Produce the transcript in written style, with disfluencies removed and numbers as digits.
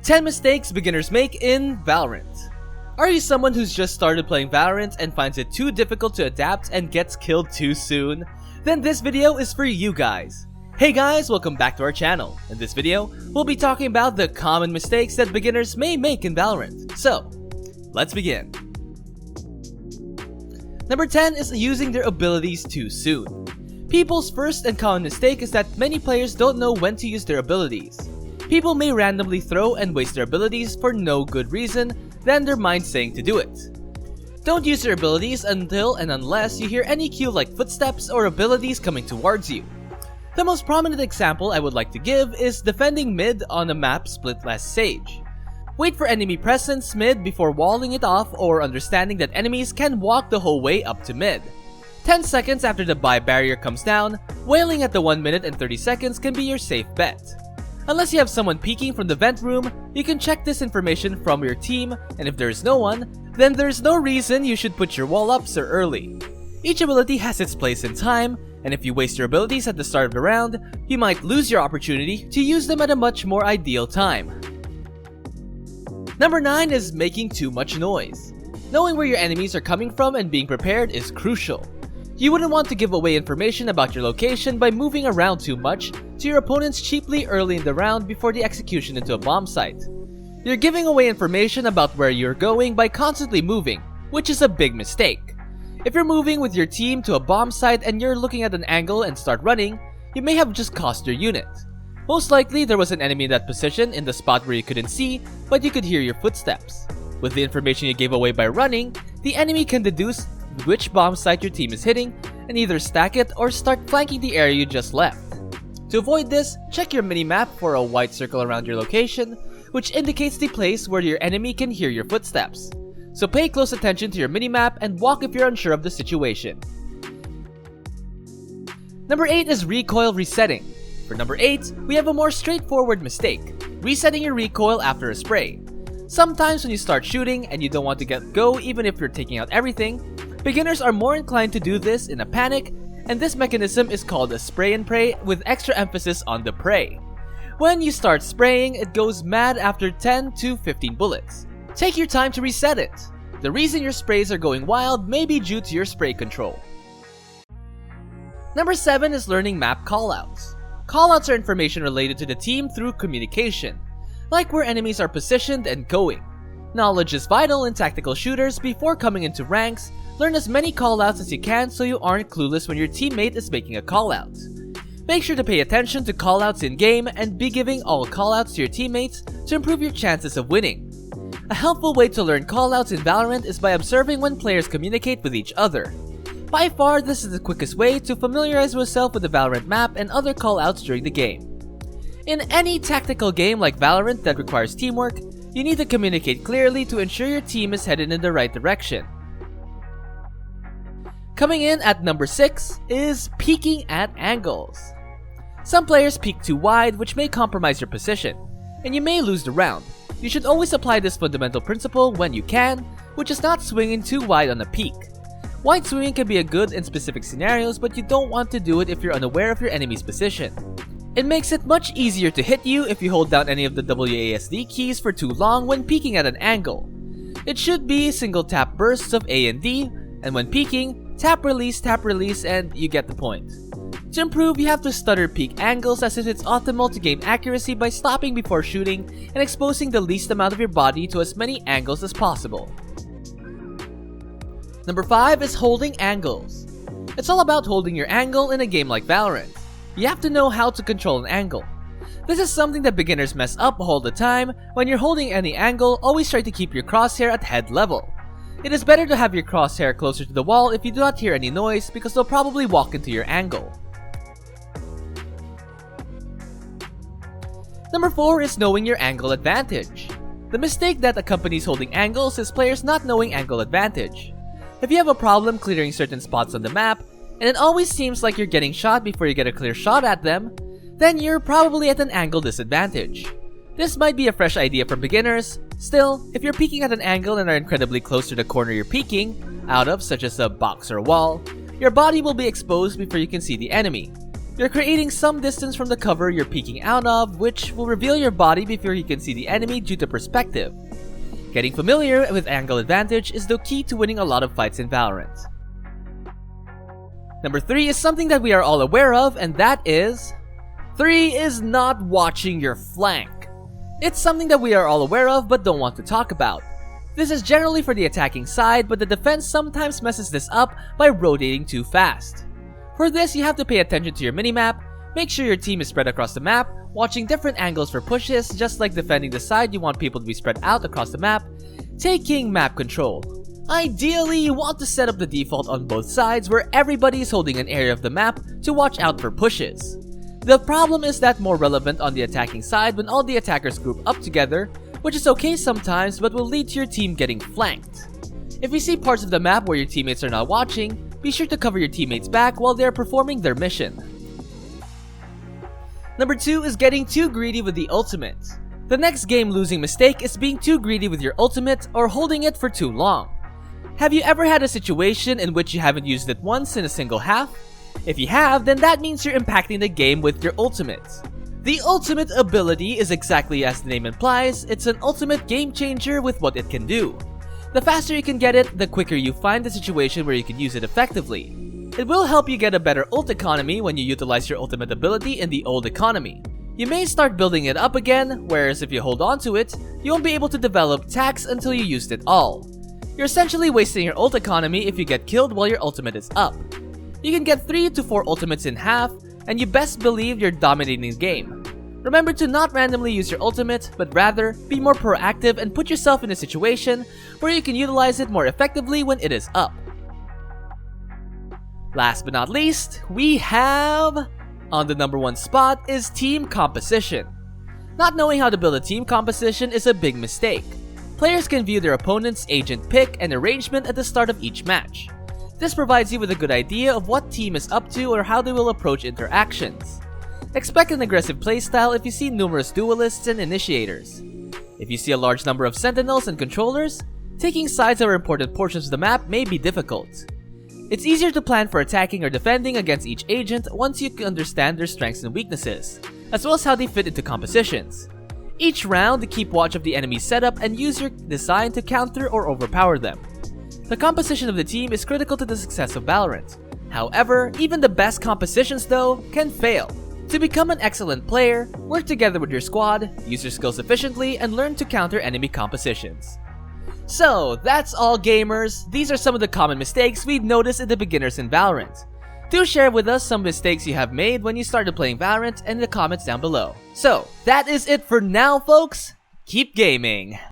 10 mistakes beginners make in Valorant. Are you someone who's just started playing Valorant and finds it too difficult to adapt and gets killed too soon? Then this video is for you guys. Hey guys, welcome back to our channel. In this video, we'll be talking about the common mistakes that beginners may make in Valorant. So, let's begin. Number 10 is using their abilities too soon. People's first and common mistake is that many players don't know when to use their abilities. People may randomly throw and waste their abilities for no good reason than their mind saying to do it. Don't use your abilities until and unless you hear any cue like footsteps or abilities coming towards you. The most prominent example I would like to give is defending mid on a map split last Sage. Wait for enemy presence mid before walling it off or understanding that enemies can walk the whole way up to mid. 10 seconds after the buy barrier comes down, wailing at the 1 minute and 30 seconds can be your safe bet. Unless you have someone peeking from the vent room, you can check this information from your team, and if there is no one, then there's no reason you should put your wall up so early. Each ability has its place in time, and if you waste your abilities at the start of the round, you might lose your opportunity to use them at a much more ideal time. Number 9 is making too much noise. Knowing where your enemies are coming from and being prepared is crucial. You wouldn't want to give away information about your location by moving around too much to your opponents cheaply early in the round before the execution into a bomb site. You're giving away information about where you're going by constantly moving, which is a big mistake. If you're moving with your team to a bomb site and you're looking at an angle and start running, you may have just cost your unit. Most likely there was an enemy in that position in the spot where you couldn't see, but you could hear your footsteps. With the information you gave away by running, the enemy can deduce which bomb site your team is hitting and either stack it or start flanking the area you just left. To avoid this, check your minimap for a white circle around your location, which indicates the place where your enemy can hear your footsteps. So pay close attention to your minimap and walk if you're unsure of the situation. Number 8 is Recoil Resetting. For number 8, we have a more straightforward mistake, resetting your recoil after a spray. Sometimes when you start shooting and you don't want to go even if you're taking out everything, beginners are more inclined to do this in a panic, and this mechanism is called a spray and pray with extra emphasis on the pray. When you start spraying, it goes mad after 10 to 15 bullets. Take your time to reset it. The reason your sprays are going wild may be due to your spray control. Number 7 is learning map callouts. Callouts are information related to the team through communication, like where enemies are positioned and going. Knowledge is vital in tactical shooters. Before coming into ranks, learn as many callouts as you can so you aren't clueless when your teammate is making a callout. Make sure to pay attention to callouts in-game and be giving all callouts to your teammates to improve your chances of winning. A helpful way to learn callouts in Valorant is by observing when players communicate with each other. By far, this is the quickest way to familiarize yourself with the Valorant map and other callouts during the game. In any tactical game like Valorant that requires teamwork, you need to communicate clearly to ensure your team is headed in the right direction. Coming in at number 6 is peeking at angles. Some players peek too wide, which may compromise your position, and you may lose the round. You should always apply this fundamental principle when you can, which is not swinging too wide on a peek. Wide swinging can be good in specific scenarios, but you don't want to do it if you're unaware of your enemy's position. It makes it much easier to hit you if you hold down any of the WASD keys for too long when peeking at an angle. It should be single tap bursts of A and D, and when peeking, tap release, and you get the point. To improve, you have to stutter peek angles as if it's optimal to gain accuracy by stopping before shooting and exposing the least amount of your body to as many angles as possible. Number 5 is holding angles. It's all about holding your angle in a game like Valorant. You have to know how to control an angle. This is something that beginners mess up all the time. When you're holding any angle, always try to keep your crosshair at head level. It is better to have your crosshair closer to the wall if you do not hear any noise because they'll probably walk into your angle. Number 4 is knowing your angle advantage. The mistake that accompanies holding angles is players not knowing angle advantage. If you have a problem clearing certain spots on the map, and it always seems like you're getting shot before you get a clear shot at them, then you're probably at an angle disadvantage. This might be a fresh idea for beginners. Still, if you're peeking at an angle and are incredibly close to the corner you're peeking out of, such as a box or a wall, your body will be exposed before you can see the enemy. You're creating some distance from the cover you're peeking out of, which will reveal your body before you can see the enemy due to perspective. Getting familiar with angle advantage is the key to winning a lot of fights in Valorant. Number 3 is something that we are all aware of, and that is... 3 is not watching your flank. It's something that we are all aware of but don't want to talk about. This is generally for the attacking side, but the defense sometimes messes this up by rotating too fast. For this, you have to pay attention to your minimap, make sure your team is spread across the map, watching different angles for pushes, just like defending the side you want people to be spread out across the map, taking map control. Ideally, you want to set up the default on both sides where everybody is holding an area of the map to watch out for pushes. The problem is that more relevant on the attacking side when all the attackers group up together, which is okay sometimes but will lead to your team getting flanked. If you see parts of the map where your teammates are not watching, be sure to cover your teammates back while they are performing their mission. Number 2 is getting too greedy with the ultimate. The next game losing mistake is being too greedy with your ultimate or holding it for too long. Have you ever had a situation in which you haven't used it once in a single half? If you have, then that means you're impacting the game with your ultimate. The ultimate ability is exactly as the name implies, it's an ultimate game changer with what it can do. The faster you can get it, the quicker you find the situation where you can use it effectively. It will help you get a better ult economy when you utilize your ultimate ability in the old economy. You may start building it up again, whereas if you hold on to it, you won't be able to develop tax until you used it all. You're essentially wasting your ult economy if you get killed while your ultimate is up. You can get 3 to 4 ultimates in half, and you best believe you're dominating the game. Remember to not randomly use your ultimate, but rather be more proactive and put yourself in a situation where you can utilize it more effectively when it is up. Last but not least, we have... on the number 1 spot is team composition. Not knowing how to build a team composition is a big mistake. Players can view their opponent's agent pick and arrangement at the start of each match. This provides you with a good idea of what team is up to or how they will approach interactions. Expect an aggressive playstyle if you see numerous duelists and initiators. If you see a large number of sentinels and controllers, taking sides over important portions of the map may be difficult. It's easier to plan for attacking or defending against each agent once you understand their strengths and weaknesses, as well as how they fit into compositions. Each round, keep watch of the enemy's setup and use your design to counter or overpower them. The composition of the team is critical to the success of Valorant. However, even the best compositions though can fail. To become an excellent player, work together with your squad, use your skills efficiently, and learn to counter enemy compositions. So, that's all gamers. These are some of the common mistakes we've noticed in the beginners in Valorant. Do share with us some mistakes you have made when you started playing Valorant in the comments down below. So, that is it for now folks. Keep gaming!